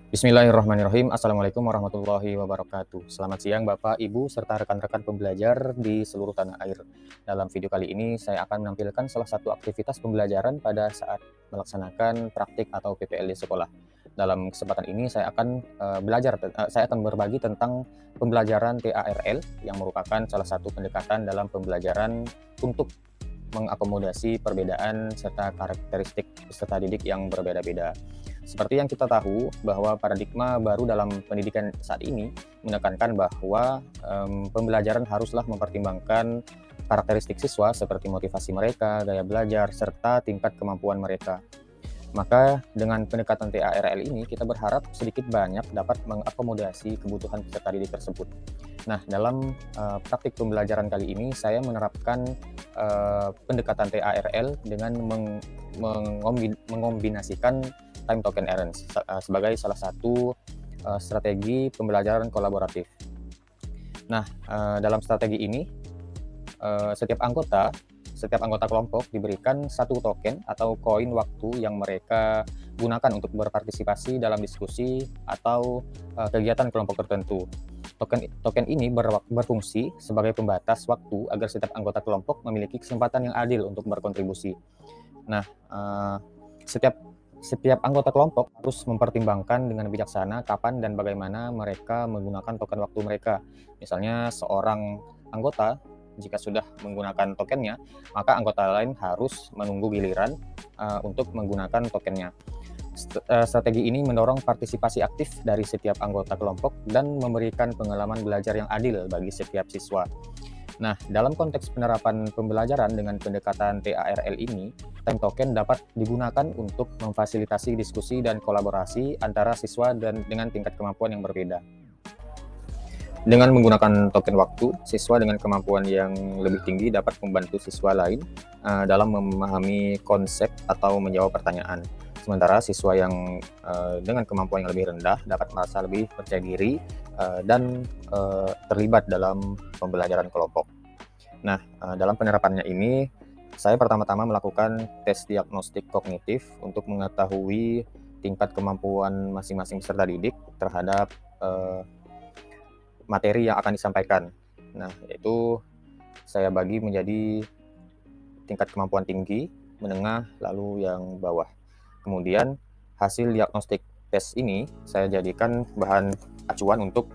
Bismillahirrahmanirrahim. Assalamualaikum warahmatullahi wabarakatuh. Selamat siang Bapak, Ibu, serta rekan-rekan pembelajar di seluruh tanah air. Dalam video kali ini, saya akan menampilkan salah satu aktivitas pembelajaran pada saat melaksanakan praktik atau PPL di sekolah. Dalam kesempatan ini, saya akan berbagi tentang pembelajaran TARL yang merupakan salah satu pendekatan dalam pembelajaran untuk mengakomodasi perbedaan serta karakteristik peserta didik yang berbeda-beda. Seperti yang kita tahu bahwa paradigma baru dalam pendidikan saat ini menekankan bahwa pembelajaran haruslah mempertimbangkan karakteristik siswa seperti motivasi mereka, gaya belajar, serta tingkat kemampuan mereka. Maka dengan pendekatan TARL ini kita berharap sedikit banyak dapat mengakomodasi kebutuhan peserta didik tersebut. Nah, dalam praktik pembelajaran kali ini saya menerapkan pendekatan TARL dengan mengombinasikan time token errands sebagai salah satu strategi pembelajaran kolaboratif. Nah, dalam strategi ini setiap anggota kelompok diberikan satu token atau koin waktu yang mereka gunakan untuk berpartisipasi dalam diskusi atau kegiatan kelompok tertentu. Token ini berfungsi sebagai pembatas waktu agar setiap anggota kelompok memiliki kesempatan yang adil untuk berkontribusi. Nah, setiap anggota kelompok harus mempertimbangkan dengan bijaksana kapan dan bagaimana mereka menggunakan token waktu mereka. Misalnya seorang anggota jika sudah menggunakan tokennya, maka anggota lain harus menunggu giliran untuk menggunakan tokennya. Strategi ini mendorong partisipasi aktif dari setiap anggota kelompok dan memberikan pengalaman belajar yang adil bagi setiap siswa. Nah, dalam konteks penerapan pembelajaran dengan pendekatan TARL ini, time token dapat digunakan untuk memfasilitasi diskusi dan kolaborasi antara siswa dan dengan tingkat kemampuan yang berbeda. Dengan menggunakan token waktu, siswa dengan kemampuan yang lebih tinggi dapat membantu siswa lain dalam memahami konsep atau menjawab pertanyaan. Sementara siswa yang dengan kemampuan yang lebih rendah dapat merasa lebih percaya diri dan terlibat dalam pembelajaran kelompok. Nah, dalam penerapannya ini, saya pertama-tama melakukan tes diagnostik kognitif untuk mengetahui tingkat kemampuan masing-masing peserta didik terhadap materi yang akan disampaikan. Nah, yaitu saya bagi menjadi tingkat kemampuan tinggi, menengah, lalu yang bawah. Kemudian hasil diagnostik tes ini saya jadikan bahan acuan untuk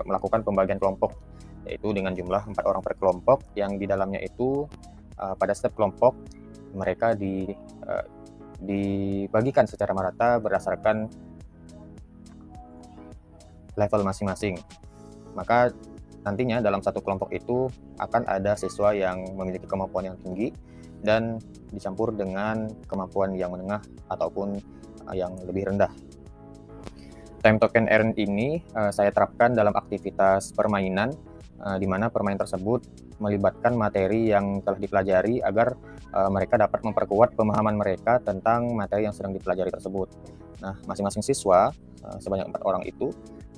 melakukan pembagian kelompok, yaitu dengan jumlah 4 orang per kelompok yang di dalamnya itu pada setiap kelompok mereka dibagikan secara merata berdasarkan level masing-masing. Maka nantinya dalam satu kelompok itu akan ada siswa yang memiliki kemampuan yang tinggi dan dicampur dengan kemampuan yang menengah ataupun yang lebih rendah. Time token earn ini saya terapkan dalam aktivitas permainan di mana permainan tersebut melibatkan materi yang telah dipelajari agar mereka dapat memperkuat pemahaman mereka tentang materi yang sedang dipelajari tersebut. Nah, masing-masing siswa sebanyak 4 orang itu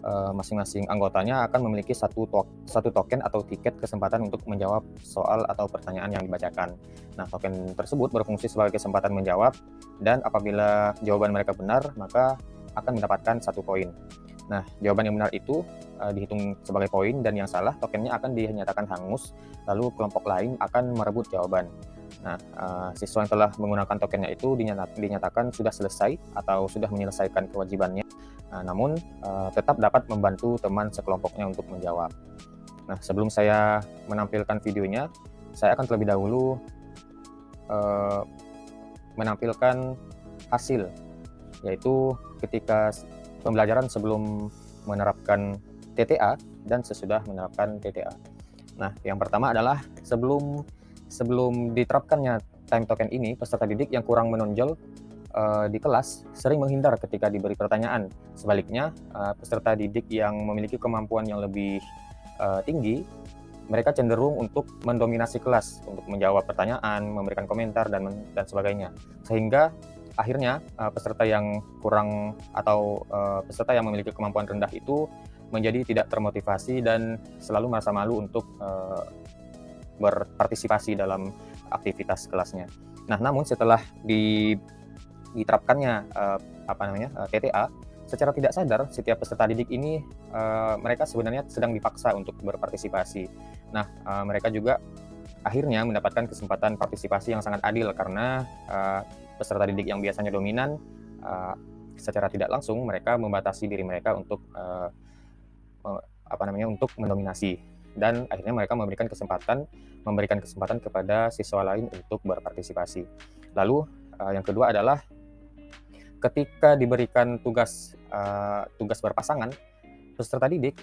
masing-masing anggotanya akan memiliki satu token atau tiket kesempatan untuk menjawab soal atau pertanyaan yang dibacakan. Nah, token tersebut berfungsi sebagai kesempatan menjawab dan apabila jawaban mereka benar, maka akan mendapatkan satu poin. Nah, jawaban yang benar itu dihitung sebagai poin dan yang salah tokennya akan dinyatakan hangus, lalu kelompok lain akan merebut jawaban. Nah, siswa yang telah menggunakan tokennya itu dinyatakan sudah selesai atau sudah menyelesaikan kewajibannya, namun tetap dapat membantu teman sekelompoknya untuk menjawab. Nah, sebelum saya menampilkan videonya, saya akan terlebih dahulu menampilkan hasil, yaitu ketika pembelajaran sebelum menerapkan TTA dan sesudah menerapkan TTA. Nah, yang pertama adalah sebelum diterapkannya time token ini, peserta didik yang kurang menonjol di kelas sering menghindar ketika diberi pertanyaan. Sebaliknya, peserta didik yang memiliki kemampuan yang lebih tinggi, mereka cenderung untuk mendominasi kelas, untuk menjawab pertanyaan, memberikan komentar, dan sebagainya. Sehingga akhirnya peserta yang kurang atau peserta yang memiliki kemampuan rendah itu menjadi tidak termotivasi dan selalu merasa malu untuk berpartisipasi dalam aktivitas kelasnya. Nah, namun setelah diterapkannya TTA, secara tidak sadar setiap peserta didik ini mereka sebenarnya sedang dipaksa untuk berpartisipasi. Nah, mereka juga akhirnya mendapatkan kesempatan partisipasi yang sangat adil karena peserta didik yang biasanya dominan secara tidak langsung mereka membatasi diri mereka untuk untuk mendominasi, dan akhirnya mereka memberikan kesempatan kepada siswa lain untuk berpartisipasi. Lalu yang kedua adalah ketika diberikan tugas berpasangan, peserta didik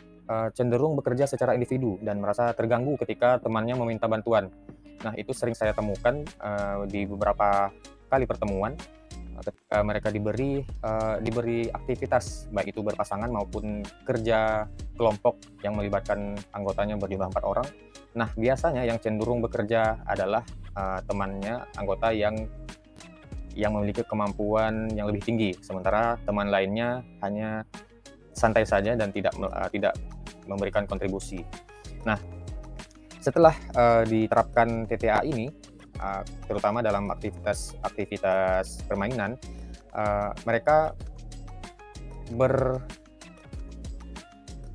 cenderung bekerja secara individu dan merasa terganggu ketika temannya meminta bantuan. Nah, itu sering saya temukan di beberapa kali pertemuan ketika mereka diberi aktivitas, baik itu berpasangan maupun kerja kelompok yang melibatkan anggotanya berjumlah 4 orang. Nah, biasanya yang cenderung bekerja adalah temannya, anggota yang memiliki kemampuan yang lebih tinggi, sementara teman lainnya hanya santai saja dan tidak memberikan kontribusi. Nah, setelah diterapkan TTA ini, terutama dalam aktivitas permainan, mereka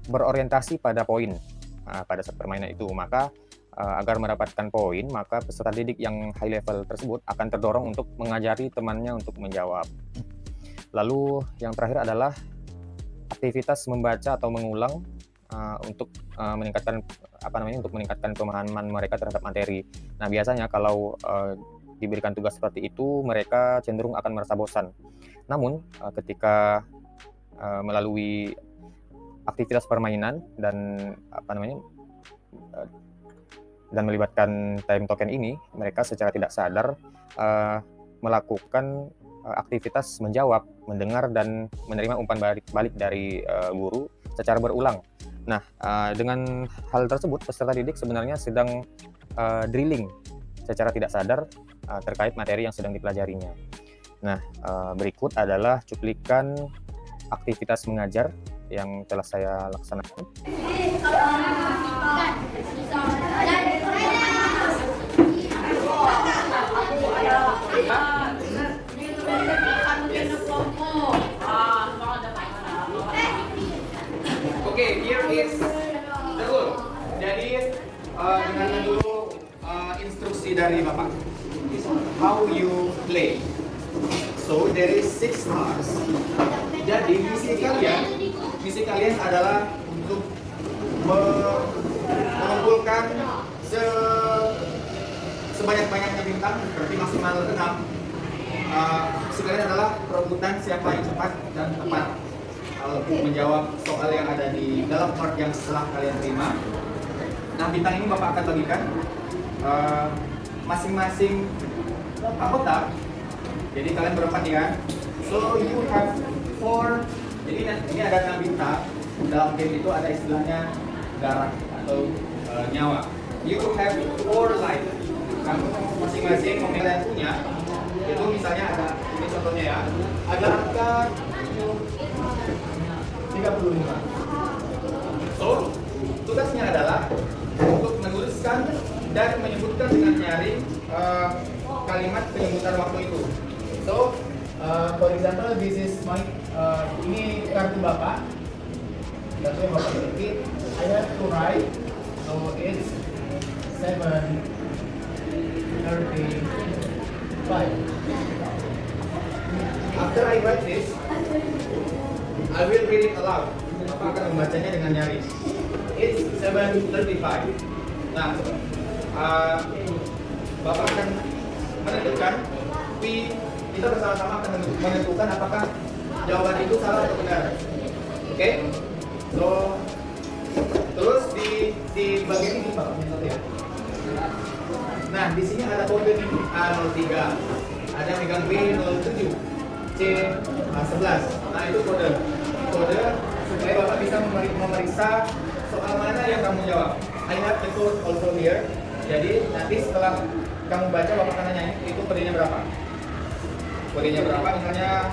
berorientasi pada poin pada saat permainan itu. Maka agar mendapatkan poin, maka peserta didik yang high level tersebut akan terdorong untuk mengajari temannya untuk menjawab. Lalu yang terakhir adalah aktivitas membaca atau mengulang untuk meningkatkan pemahaman mereka terhadap materi. Nah, biasanya kalau diberikan tugas seperti itu, mereka cenderung akan merasa bosan. Namun ketika melalui aktivitas permainan dan melibatkan time token ini, mereka secara tidak sadar melakukan aktivitas menjawab, mendengar, dan menerima umpan balik dari guru secara berulang. Nah, dengan hal tersebut, peserta didik sebenarnya sedang drilling secara tidak sadar terkait materi yang sedang dipelajarinya. Nah, berikut adalah cuplikan aktivitas mengajar yang telah saya laksanakan. Oke, here is the rule. Jadi dengarkan dulu instruksi dari Bapak. How you play. So there is 6 stars. Jadi misi kalian adalah untuk mengumpulkan sebanyak-banyaknya bintang, berarti maksimal 6. Sekalian adalah perebutan siapa yang cepat dan tepat untuk menjawab soal yang ada di dalam part yang setelah kalian terima. Nah, bintang ini Bapak akan bagikan masing-masing anggota. Jadi kalian berempat ya. So you have 4. Jadi ini ada 6 bintang. Dalam game itu ada istilahnya darah atau nyawa. You have 4 life. Kamu masing-masing memilih yang punya. Itu misalnya ada, ini contohnya ya, ada angka 35. So, tugasnya adalah untuk menuliskan dan menyebutkan dengan nyaring kalimat penyebutan waktu itu. So, for example, this is my, ini kartu Bapak. Kartu yang Bapak miliki. I have to write, so it's 7:35. After I write this, I will read it aloud. Bapak akan membacanya dengan nyaring. It's 7:35. Nah, Bapak akan menentukan, kita bersama-sama akan menentukan apakah jawaban itu salah atau benar. Oke? So, terus di bagian ini Bapak lihat ya. Nah, di sini ada kode nih, A03, ada megang B07, C11. Nah, itu kode supaya Bapak bisa memeriksa soal mana yang kamu jawab. I have the code also here. Jadi nanti setelah kamu baca, Bapak akan nanya itu kodenya berapa. Kodenya berapa? Misalnya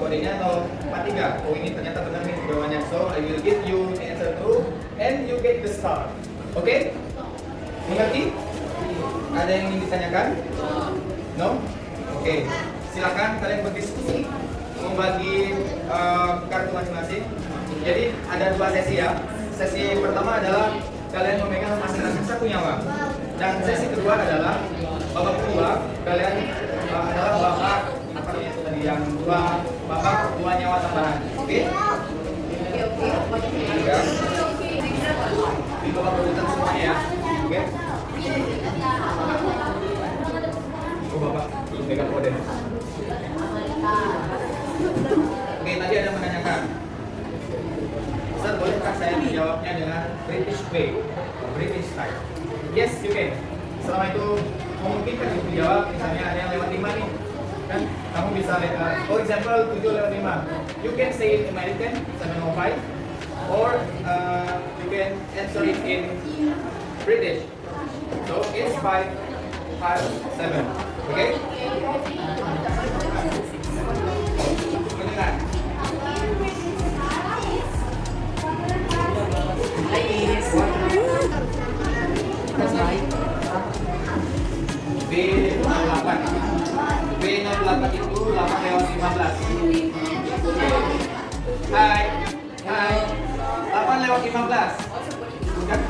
kodenya 043. Oh, ini ternyata benar nih jawabannya. So I will give you the answer true and you get the star. Oke? Mengerti? Ada yang ingin ditanyakan? No? Oke. Silakan kalian berdiskusi, membagi kartu masing-masing. Jadi ada 2 sesi ya. Sesi pertama adalah kalian memegang masing-masing 1 nyawa. Dan sesi kedua adalah babak kedua kalian adalah babak apa namanya itu tadi yang babak 2 nyawa tambahan. Oke? Ya. Di babak berurutan semuanya ya. Oke? Oh bapak, pegang kode. Oke, tadi ada menanyakan. Ustaz, bolehkah saya menjawabnya dengan British way, British style? Yes, you can. Selama itu memungkinkan untuk dijawab, misalnya ada yang lewat 5 nih, kan? Kamu bisa, for example, 7 lewat 5. You can say it in American, 705, or you can answer it in British. So it's 557. Okay? Mendengar. B08. B08 itu 8 lewat 15. Hai. 8 lewat 15. Bukan?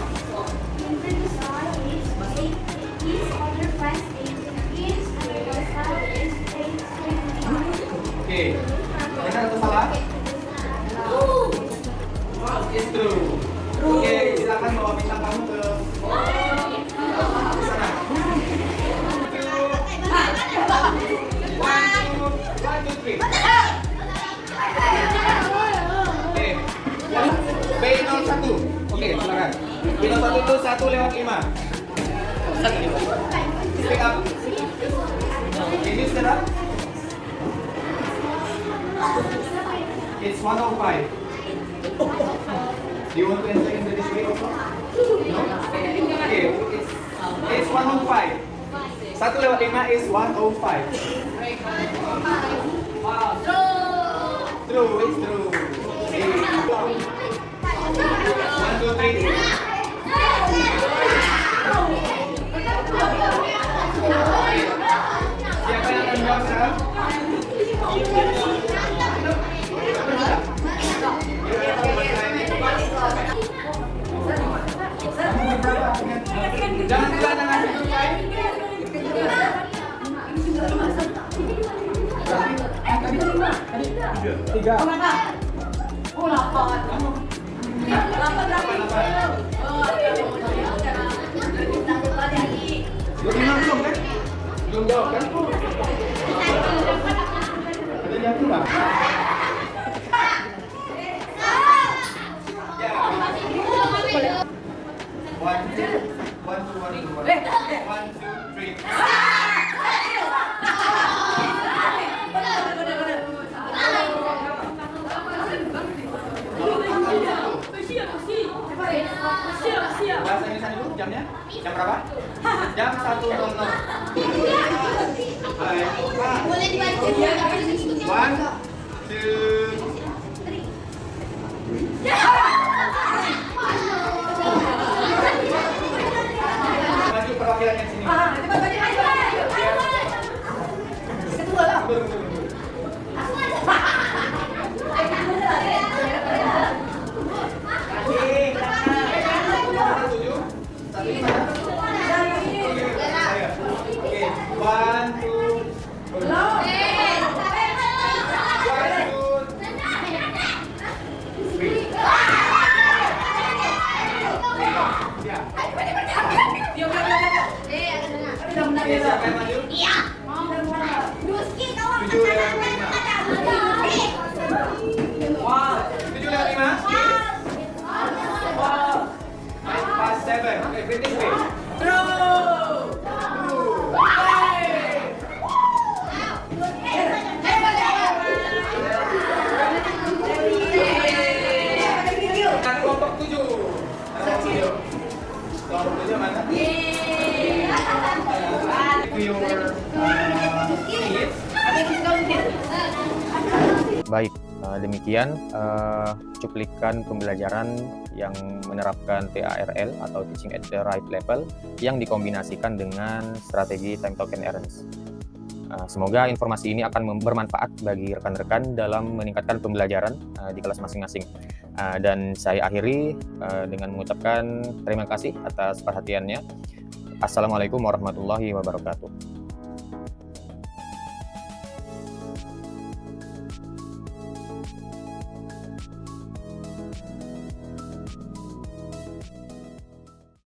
Oke. Benar atau salah? It's true. Oke, silakan bawa bintang kamu ke sana. 1, 2, 3. Oke. B01. Oke, silakan. B01 itu 1 lewat 5. Speak up. Can you stand up? It's 105. Do you want to answer in this way also? No? Okay, it's 105. 1 lewat 5 is 105. True, it's true. Okay. 1, 2, 3. Siapa yang akan menjawab sekarang? Jangan kehilangan tiga. Oh, 8. Belum kan? Belum jawab kan? Ada yang kurang? Ya. 1, 2, 3. Bahasa Indonesia dulu jamnya? Jam berapa? Jam 1.00. Hai. Boleh dibantu? 1, 2, 3. Maju perwakilannya sini. Kedua lah. Tunggu. Siapa yang maju? Iya. Duski kawan. 7 lewat 5. 7 lewat 5. Pas 7. Oke, British way. Kelompok 7. Kelompok 7 mana? Baik, demikian cuplikan pembelajaran yang menerapkan TARL atau Teaching at the Right Level yang dikombinasikan dengan strategi Time Token Errands. Semoga informasi ini akan bermanfaat bagi rekan-rekan dalam meningkatkan pembelajaran di kelas masing-masing. Dan saya akhiri dengan mengucapkan terima kasih atas perhatiannya. Assalamualaikum warahmatullahi wabarakatuh.